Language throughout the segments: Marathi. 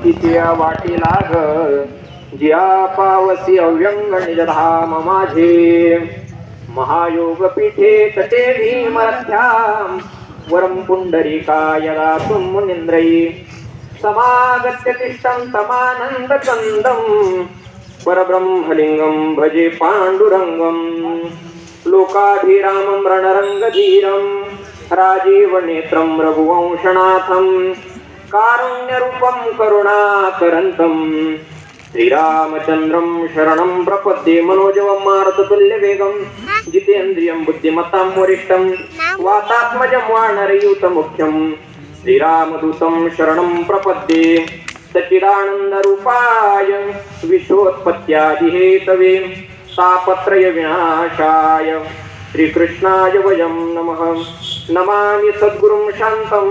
भक्तीचे वाटी लाग जिया पावसी अव्यंग निजधाम माझे महायोग पीठे तटे भीमरथ्याम वरम पुंडरीकाय दातुं मुनींद्रयी समागत्य तिष्ठं तमानंद कंदं परब्रह्मलिंगं भजे पांडुरंगं लोकाभिरामं रणरंगधीरं राजीवनेत्रं रघुवंशनाथं कारुण्यरूपं करुणाकरन्तं श्रीरामचन्द्रं शरणं प्रपद्ये मनोजवं मारुततुल्यवेगं जितेन्द्रियं बुद्धिमतां वरिष्ठं वातात्मजं वानरयूतमुख्यं श्रीरामदूतं शरणं प्रपद्ये सच्चिदानन्दरूपाय विश्वोत्पत्त्यादिहेतवे तापत्रय विनाशाय श्रीकृष्णाय वयं नमः नमामि सद्गुरुं शान्तं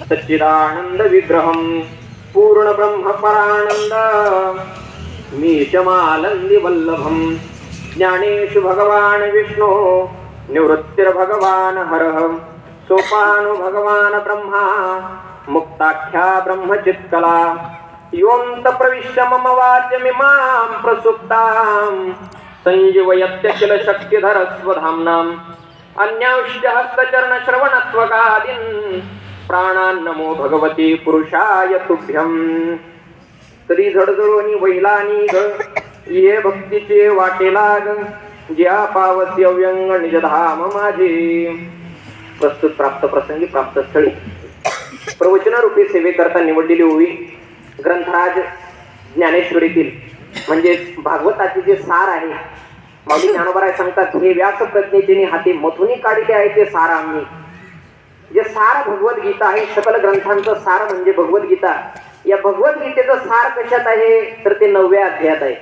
सच्चिदानन्दविग्रहं पूर्णब्रह्मपरानन्द मीशमानन्दिवल्लभं ज्ञानेषु भगवान् विष्णु निवृत्तिर्भगवान् हरः सोपानो भगवान् ब्रह्मा मुक्ताख्या ब्रह्मचित्कला योऽन्त प्रविश्य मम वाच्यमिमां प्रसुप्तां संजीवयत्यखिल शक्तिधरस्वधाम्नाम् अन्यांश्च हस्तचरणश्रवणत्वगादीन् प्राणान् नमो भगवते पुरुषाय तुभ्यं तरी झडझडोनी वैलानी ग ये भक्तीचे वाटे लाग ज्या पावसी अव्यंग निजधाम माझे. प्रस्तुत प्राप्त प्रसंगी प्राप्त स्थळी प्रवचनरूपी सेवेकरता निवडलेली ओवी ग्रंथराज ज्ञानेश्वरीतील म्हणजे भागवताचे जे सार आहे. माऊली ज्ञानोबा सांगतात हे व्यास प्रज्ञेचे हाती मथुनी काढले आहे ते सार आम्ही. जे सार भगवद्गीता आहे सकल ग्रंथांचं सार म्हणजे भगवद्गीता. या भगवद्गीतेचं सार कशात आहे तर ते 9व्या अध्यायात आहे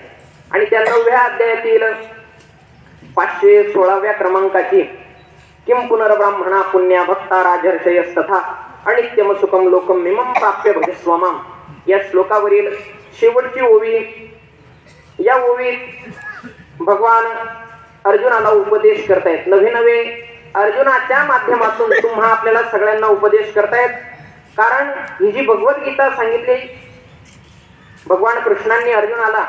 आणि त्या 9व्या अध्यायातील 516व्या क्रमांकाची किम पुनर्ब्राह्मणा पुण्या भक्ता राजर्षयस्तथा अनित्यम सुखम लोकम मिमम प्राप्य भजस्वमाम या श्लोकावरील शेवटची ओवी. या ओवीत भगवान अर्जुनाला उपदेश करतायत. नवे अर्जुनाच्या माध्यमातून तुम्हा आपल्याला सगळ्यांना उपदेश करतायत. कारण ही जी भगवद्गीता सांगितली भगवान कृष्णांनी अर्जुनाला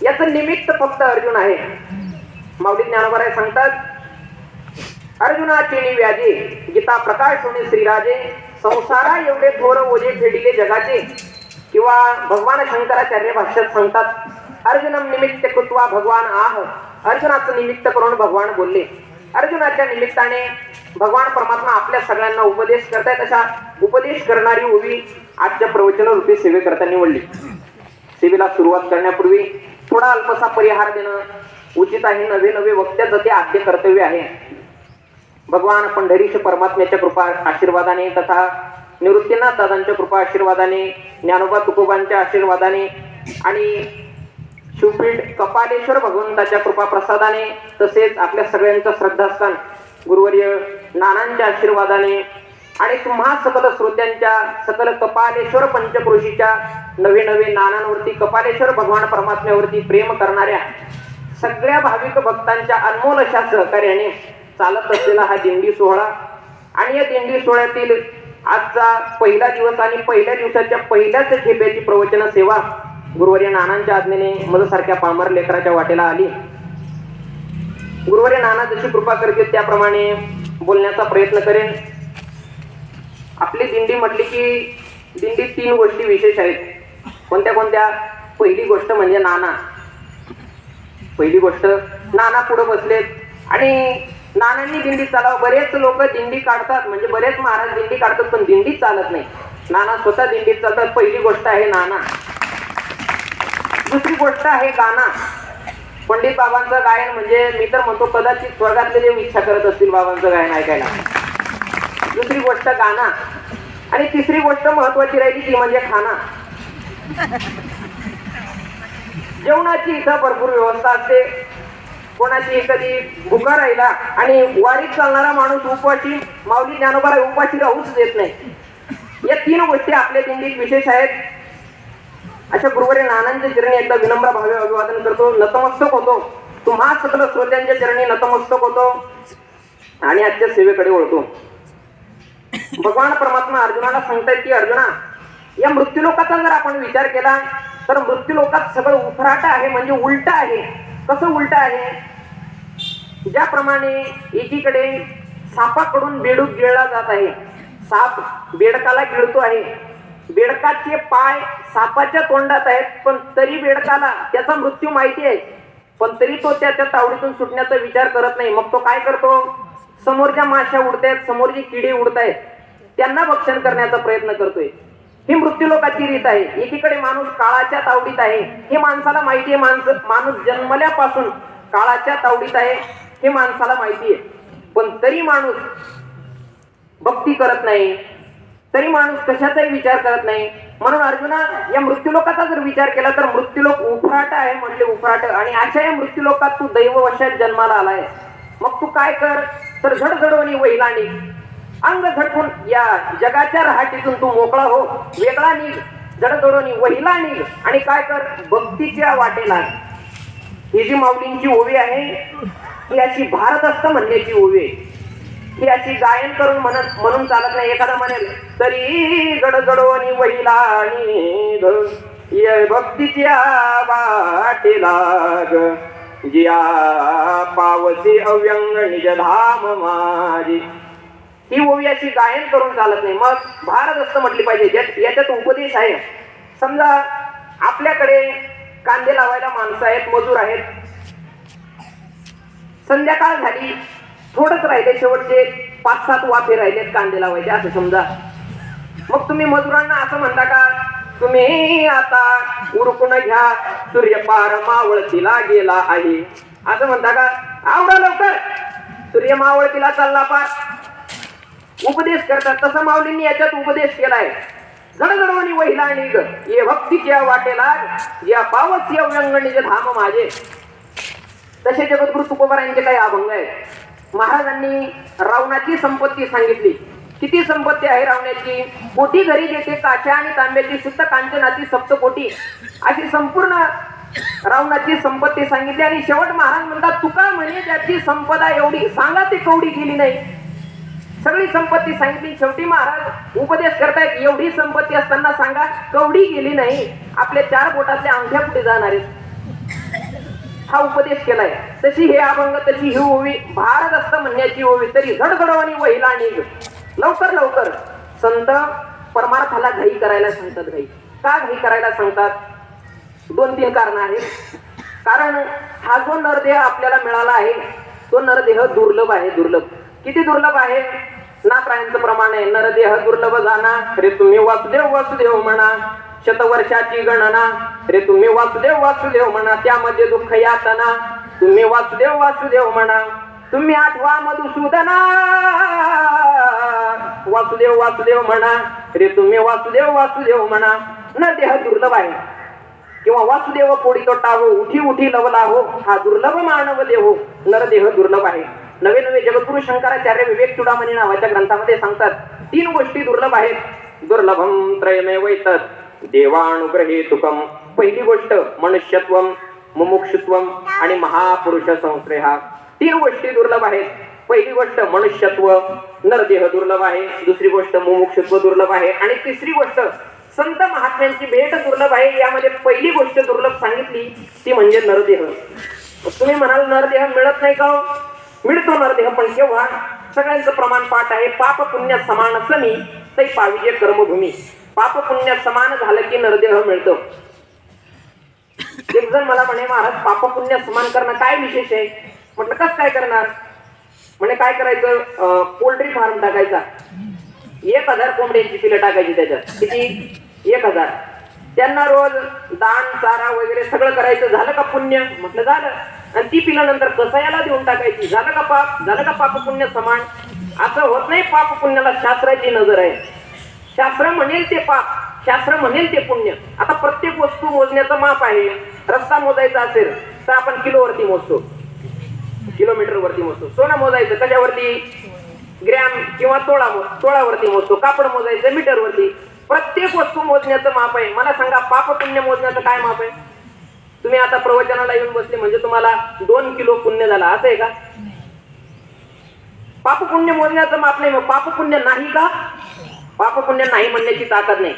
याचं निमित्त फक्त अर्जुन आहे. माऊली ज्ञानोबा सांगतात अर्जुनाचे व्याजे गीता प्रकाश होणे श्रीराजे संसारा एवढे थोर ओझे फेडिले जगाचे. किंवा भगवान शंकराचार्य भाष्यात सांगतात अर्जुनम निमित्त कृत्वा भगवान आह. अर्जुनाचं निमित्त करून भगवान बोलले. अर्जुनाच्या निमित्ताने भगवान परमात्मा आपल्या सगळ्यांना उपदेश करतायत. अशा उपदेश करणारी ओवी आजच्या प्रवचन रूपी सेवेकरता निवडली. सेवेला सुरुवात करण्यापूर्वी थोडा अल्पसा परिहार देणं उचित आहे. नवे वक्त्याचं ते आद्य कर्तव्य आहे. भगवान पंढरीश परमात्म्याच्या कृपा आशीर्वादाने तथा निवृत्तीनाथ दादांच्या कृपा आशीर्वादाने ज्ञानोबा तुकोबांच्या आशीर्वादाने आणि शिवपीठ कपालेश्वर भगवंताच्या कृपा प्रसादाने तसेच आपल्या श्रद्धास्थान श्रद्धास्थान गुरुवर्य नानांच्या आशीर्वादाने आणि तुम्हा सकल श्रोत्यांच्या सकल कपालेश्वर पंचक्रोशीच्या नवे नानांवरती कपालेश्वर भगवान परमात्म्यावरती प्रेम करणाऱ्या सगळ्या भाविक भक्तांच्या अनमोल अशा सहकार्याने चालत असलेला हा दिंडी सोहळा आणि या दिंडी सोहळ्यातील आजचा पहिला दिवस आणि पहिल्या दिवसाच्या पहिल्याच खेपेची प्रवचन सेवा गुरुवर्य नानांच्या आज्ञेने मजसारख्या पामर लेकराच्या वाटेला आली. गुरुवर्य नाना जशी कृपा करतील त्याप्रमाणे बोलण्याचा प्रयत्न करेन. आपली दिंडी म्हटली की दिंडीत 3 गोष्टी विशेष आहेत. कोणत्या? पहिली गोष्ट म्हणजे नाना. पहिली गोष्ट नाना पुढे बसलेत आणि नानांनी दिंडी चालव. बरेच लोक दिंडी काढतात म्हणजे बरेच महाराज दिंडी काढतात पण दिंडी चालत नाही. नाना स्वतः दिंडीत चालतात. पहिली गोष्ट आहे नाना. दुसरी गोष्ट आहे गाणं. पंडित बाबांचं गायन म्हणजे मी तर म्हणतो कदाचित स्वर्गातले जे इच्छा करत असतील बाबांचं गायन ऐकायला. दुसरी गोष्ट गाणं आणि तिसरी गोष्ट महत्वाची राहिली ती म्हणजे खाना. जेवणाची इथं भरपूर व्यवस्था असते. कोणाची कधी भुका राहिला आणि वारीत चालणारा माणूस उपाशी माऊली ज्ञानोबा उपाशी राहूच देत नाही. या 3 गोष्टी आपल्या दिंडीत विशेष आहेत. अशा गुरुवर्य नानांच्या चरणी एकदा विनम्र भावे अभिवादन करतो. नतमस्तक होतो. तुम्हा सकल श्रोत्यांच्या चरणी नतमस्तक होतो आणि आजच्या सेवेकडे वळतो. भगवान परमात्मा अर्जुनाला सांगतायत की अर्जुना या मृत्यूलोकाचा जर आपण विचार केला तर मृत्यूलोकात सगळं उफराट आहे, म्हणजे उलट आहे. कसं उलट आहे? ज्याप्रमाणे एकीकडे सापाकडून बेडूक गिळला जात आहे, साप बेडकाला गिळतो आहे, बेडकाचे पाय सापाच्या तोंडात आहेत, पण तरी बेडकाला त्याचा मृत्यू माहिती आहे, पण तरी तो त्याच्या तावडीतून सुटण्याचा विचार करत नाही. मग तो काय करतो? समोरच्या माश्या उडतायत, समोरची किडे उडतायत, त्यांना भक्षण करण्याचा प्रयत्न करतोय. ही मृत्यूलोकाची रीत आहे. एकीकडे माणूस काळाच्या तावडीत आहे, हे माणसाला माहिती आहे. माणूस जन्मल्यापासून काळाच्या तावडीत आहे हे माणसाला माहिती आहे, पण तरी माणूस भक्ती करत नाही, तरी माणूस कशाचाही विचार करत नाही. म्हणून अर्जुना, या मृत्यूलोकाचा जर विचार केला तर मृत्यूलोक उफराट आहे म्हणले, उफराट. आणि अशा या मृत्यूलोकात तू दैववशात जन्माला आलाय. मग तू काय कर? तर झडझडवणी वहिला निघ, अंग झटकून या जगाच्या रहाटीतून तू मोकळा हो, वेगळा निघ, झडझडवणी वहिला निघ आणि काय कर? भक्तीच्या वाटेला. ही जी माऊलींची ओवी आहे ही अशी भारतस्थ म्हणण्याची ओवी आहे. ही अशी गायन करून म्हणून चालत नाही. एखादा म्हणेल तरी गडगडवणी वहिला निघ, ये भक्तीच्या वाटेला ग, जिया पावसी अव्यंग निज धाम माझी. ही ओवी अशी गायन करून चालत नाही. मग भारतस्थ म्हटली पाहिजे. याच्यात उपदेश आहे. समजा आपल्याकडे कांदे लावायला माणसं आहेत, मजूर आहेत, संध्याकाळ झाली, थोडंच राहिले, शेवटचे 5-7 वाफे राहिलेत कांदे लावायचे असं समजा. मग तुम्ही मजुरांना असं म्हणता का, तुम्ही आता उरकून घ्या, सूर्य पार मावळतीला गेला आहे, असं म्हणता का? आवडा लवकर, सूर्य मावळतीला चालला पार. उपदेश करतात. तसं माऊलींनी याच्यात उपदेश केलाय. झडझडवणी वहिला निघ, ये भक्तीच्या वाटेला, या पावसी अव्यंग निज धाम माझे. तसे जगद्गुरु तुकोबारायांचे काही अभंग आहेत. महाराजांनी रावणाची संपत्ती सांगितली. किती संपत्ती आहे रावणाची? कोटी घरी देते काच्या आणि तांब्याची, शुद्ध कांचनाची सप्तकोटी, अशी संपूर्ण रावणाची संपत्ती सांगितली. आणि शेवट महाराज म्हणतात, तुका म्हणे त्याची संपदा एवढी, सांगा ती कवडी गेली नाही. सगळी संपत्ती सांगितली. शेवटी महाराज उपदेश करतायत, एवढी संपत्ती असताना सांगा कवडी गेली नाही, आपल्या 4 बोटातल्या अंगठ्या कुठे जाणार आहेत? हा उपदेश केलाय. तशी हे अभंग, तशी ही ओवी भारतस्थ म्हणण्याची ओवी. तरी झडझडवणी वहिला निघ, लवकर लवकर. संत परमार्थाला घाई करायला सांगतात. घाई का घाई करायला सांगतात? 2-3 कारण आहेत. कारण हा जो नरदेह आपल्याला मिळाला आहे तो नरदेह दुर्लभ आहे. दुर्लभ किती दुर्लभ आहे? ना प्राण्यांचं प्रमाण आहे. नरदेह दुर्लभ जाना, रे तुम्ही वासुदेव वासुदेव म्हणा, शतवर्षाची गणना, रे तुम्ही वासुदेव वासुदेव म्हणा, त्यामध्ये दुःख यातना, तुम्ही वासुदेव वासुदेव म्हणा, तुम्ही आठवा मधुसूदना, वासुदेव वासुदेव म्हणा, रे तुम्ही वासुदेव वासुदेव म्हणा. नरदेह दुर्लभ आहे. किंवा वासुदेव पोडी तो टाहो, उठी उठी लवला हो, हा दुर्लभ मानव देहो. नरदेह दुर्लभ आहे. नवे नवे जगद्गुरु शंकराचार्य विवेक चुडामणी नावाच्या ग्रंथामध्ये सांगतात 3 गोष्टी दुर्लभ आहेत. दुर्लभम त्रयमेव एतत् देवानुग्रहेतुकम. पहिली गोष्ट मनुष्यत्वम, मुमुक्षुत्वम आणि महापुरुष संश्रय. 3 गोष्टी दुर्लभ आहेत. पहिली गोष्ट मनुष्यत्व, नरदेह दुर्लभ आहे. दुसरी गोष्ट मुमुक्षुत्व दुर्लभ आहे. आणि तिसरी गोष्ट संत महात्म्यांची भेट दुर्लभ आहे. यामध्ये पहिली गोष्ट दुर्लभ सांगितली ती म्हणजे नरदेह. तुम्ही म्हणाल नरदेह मिळत नाही का? मिळतो नरदेह, पण केव्हा? सगळ्यांचं प्रमाण पाठ आहे. पाप पुण्य समान समी तै पाविजे कर्मभूमी. पाप पुण्य समान झालं की नरदेह मिळतो. एक जण मला म्हणे, महाराज पाप पुण्य समान करणं काय विशेष आहे? म्हटलं कसं काय करणार? म्हणे काय करायचं? पोल्ट्री फार्म टाकायचा, 1000 कोंबड्यांची पिलं टाकायची त्याच्यात. किती? 1000. त्यांना रोज दान चारा वगैरे सगळं करायचं. झालं का पुण्य? म्हटलं झालं. आणि ती पिलं नंतर कसायाला देऊन टाकायची. झालं का पाप? झालं का पाप पुण्य समान? असं होत नाही. पाप पुण्याला शास्त्राची नजर आहे. शास्त्र म्हणेल ते पाप, शास्त्र म्हणेल ते पुण्य. आता प्रत्येक वस्तू मोजण्याचं माप आहे. रस्ता मोजायचा असेल तर आपण किलोवरती मोजतो, किलोमीटर वरती मोजतो. सोनं मोजायचं कशावरती? ग्रॅम किंवा तोळावरती मोजतो. कापड मोजायचं मीटरवरती. प्रत्येक वस्तू मोजण्याचं माप आहे. मला सांगा पाप पुण्य मोजण्याचं काय माप आहे? तुम्ही आता प्रवचनाला येऊन बसले म्हणजे तुम्हाला 2 किलो पुण्य झाला असं आहे का? पाप पुण्य मोजण्याचं माप नाही. मग पाप पुण्य नाही का? पाप पुण्य नाही म्हणण्याची ताकद नाही.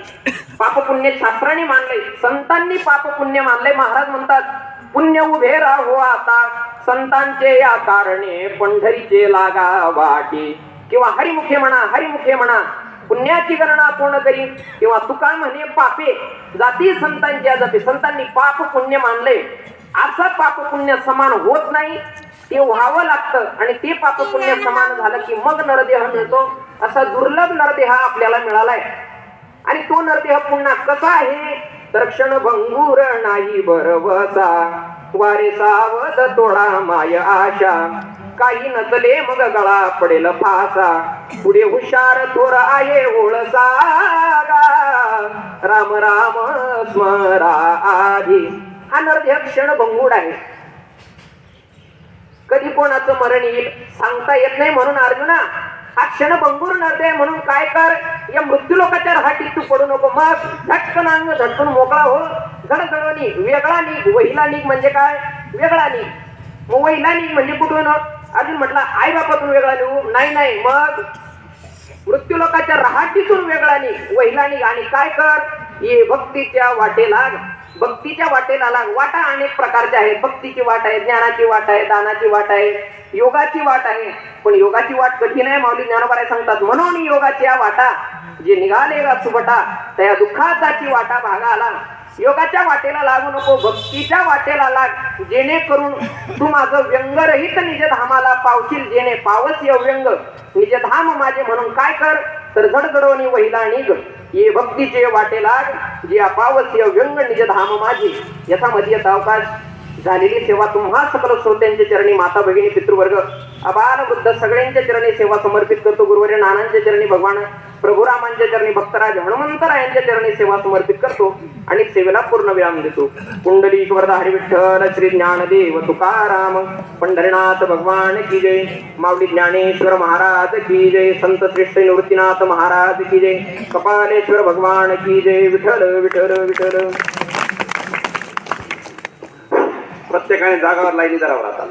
पाप पुण्य शास्त्राने मानलंय, संतांनी पाप पुण्य मानलंय. महाराज म्हणतात पुण्य उभे राहो आता संतांचे या कारणे पंढरीचे लागा वाटी. किंवा हरिमुखे म्हणा, हरिमुखे म्हणा, पुण्याची गणना कोण करी. किंवा तुका म्हणे पापे जाती संतांच्या जाती. संतांनी पाप पुण्य मानलंय. असं पाप पुण्य समान होत नाही, ते व्हावं लागतं. आणि ते पाप पुण्य समान झालं की मग नरदेह मिळतो. असा दुर्लभ नरदेह आपल्याला मिळालाय. आणि तो नरदेह पुन्हा कसा आहे तर क्षणभंगूर नाही बरवसा वारे सावध तोडा माय आशा. काही नचले मग गळा पडेल फासा पुढे हुशार थोर आहे ओळसा राम राम स्मरा आधी. हा नरदेह क्षणभंगूर आहे. कधी कोणाचं मरण येईल सांगता येत नाही. म्हणून अर्जुना हा क्षणभंगूर नरदेह म्हणून काय कर, या मृत्यू लोकाच्या रहाटीत तू पडू नको. मग झटकन अंग झटकून मोकळा हो. झडझड निघ, वेगळा निघ. वहिला निघ म्हणजे काय, वेगळा निघ. मग वहिला निघ म्हणजे कुठून. अजून म्हटलं आई बापातून वेगळा निघू नाही. मग मृत्यू लोकाच्या रहाटीतून वेगळा निघ, वहिला निघ. आणि काय कर, ये भक्तीच्या वाटेला, भक्तीच्या वाटेला लाग. वाटा अनेक प्रकारच्या आहेत. भक्तीची वाट आहे, ज्ञानाची वाट आहे, दानाची वाट आहे, योगाची वाट आहे. पण योगाची वाट कठीण आहे. माऊली ज्ञानोबाराय सांगतात म्हणून योगाच्या वाटा जे निघाले गा सुबटा त्या दुःखाची वाटा भागा आला. योगाच्या वाटेला लागू नको, भक्तीच्या वाटेला लाग. जेणेकरून तू माझं व्यंगरहित निज धामाला पावशील. जेणे पावस व्यंग निज धाम माझे. म्हणून काय कर तर झडझडवणी वहिला निघ, ये भक्तीचे वाटे लाग. जे पावस व्यंग निज धाम माझे. याच्यामध्ये अवकाश झालेली सेवा तुम्हा सकल श्रोत्यांच्या चरणी, माता भगिनी पितृवर्ग अबाल वृद्ध सगळ्यांच्या चरणी सेवा समर्पित करतो. गुरुवर्य नानांच्या चरणी, भगवान प्रभुरामांच्या चरणी, भक्तराज हनुमंतरायांच्या चरणी सेवा समर्पित करतो आणि सेवेला पूर्ण विराम देतो. कुंडली वरदा हरी विठ्ठल श्री ज्ञानदेव तुकाराम पंढरीनाथ भगवान की जय. माऊली ज्ञानेश्वर महाराज की जय. संत श्रेष्ठ निवृत्तीनाथ महाराज की जय. कपालेश्वर भगवान की जय. विठ्ठल विठ्ठल विठ्ठल. प्रत्येकाने जागावर लाईनी धरावं आता.